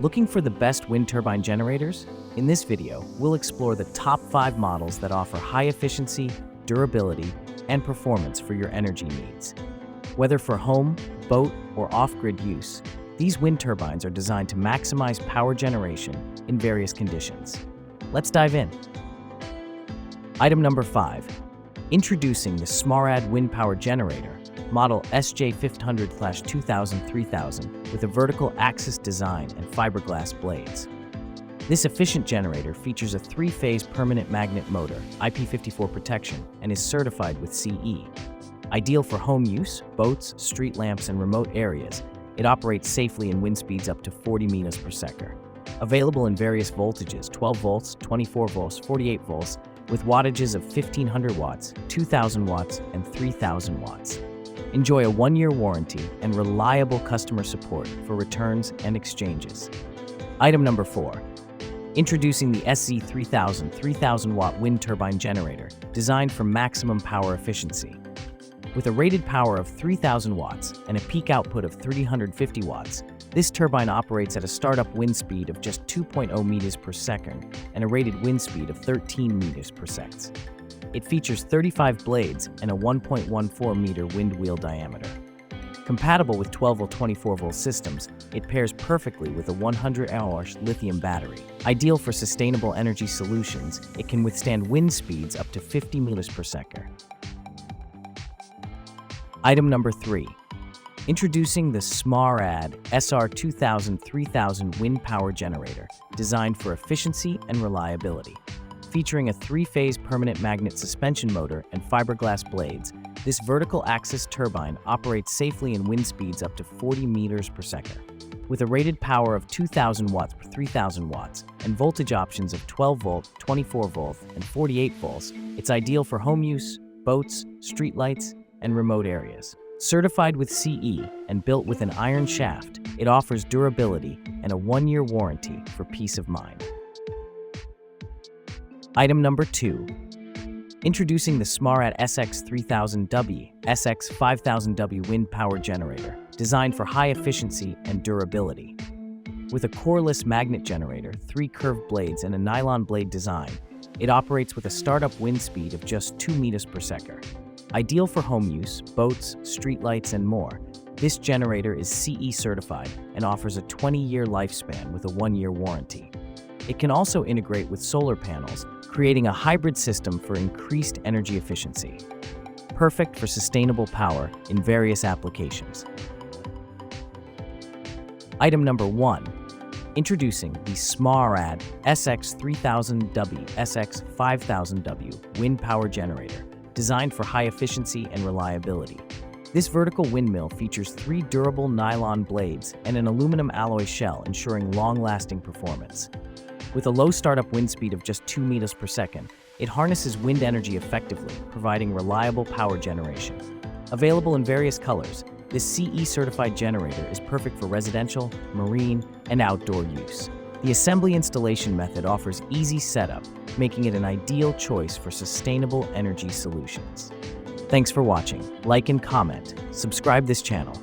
Looking for the best wind turbine generators? In this video, we'll explore the top 5 models that offer high efficiency, durability, and performance for your energy needs. Whether for home, boat, or off-grid use, these wind turbines are designed to maximize power generation in various conditions. Let's dive in. Item number 5. Introducing the SMARAAD wind power generator, model SJ500/2000-3000 with a vertical axis design and fiberglass blades. This efficient generator features a 3-phase permanent magnet motor, IP54 protection, and is certified with CE. Ideal for home use, boats, street lamps, and remote areas, it operates safely in wind speeds up to 40 meters per second. Available in various voltages, 12 volts, 24 volts, 48 volts, with wattages of 1500 watts, 2000 watts, and 3000 watts. Enjoy a 1-year warranty and reliable customer support for returns and exchanges. Item number 4. Introducing the SZ3000 3000-watt wind turbine generator, designed for maximum power efficiency. With a rated power of 3000 watts and a peak output of 350 watts, this turbine operates at a startup wind speed of just 2.0 meters per second and a rated wind speed of 13 meters per second. It features 35 blades and a 1.14 meter wind wheel diameter. Compatible with 12 or 24 volt systems, it pairs perfectly with a 100-hour lithium battery. Ideal for sustainable energy solutions, it can withstand wind speeds up to 50 meters per second. Item number 3. Introducing the SMARAAD SR2000-3000 wind power generator, designed for efficiency and reliability. Featuring a 3-phase permanent magnet suspension motor and fiberglass blades, this vertical axis turbine operates safely in wind speeds up to 40 meters per second. With a rated power of 2000 watts per 3000 watts and voltage options of 12 volt, 24 volt, and 48 volts, it's ideal for home use, boats, streetlights, and remote areas. Certified with CE and built with an iron shaft, it offers durability and a 1-year warranty for peace of mind. Item number 2. Introducing the SMARAAD SX3000W, SX5000W wind power generator, designed for high efficiency and durability. With a coreless magnet generator, 3 curved blades, and a nylon blade design, it operates with a startup wind speed of just 2 meters per second. Ideal for home use, boats, streetlights, and more, this generator is CE certified and offers a 20-year lifespan with a 1-year warranty. It can also integrate with solar panels, creating a hybrid system for increased energy efficiency. Perfect for sustainable power in various applications. Item number 1. Introducing the SMARAAD SX3000W SX5000W wind power generator, designed for high efficiency and reliability. This vertical windmill features 3 durable nylon blades and an aluminum alloy shell, ensuring long-lasting performance. With a low startup wind speed of just 2 meters per second, it harnesses wind energy effectively, providing reliable power generation. Available in various colors, this CE-certified generator is perfect for residential, marine, and outdoor use. The assembly installation method offers easy setup, making it an ideal choice for sustainable energy solutions. Thanks for watching. Like and comment. Subscribe this channel.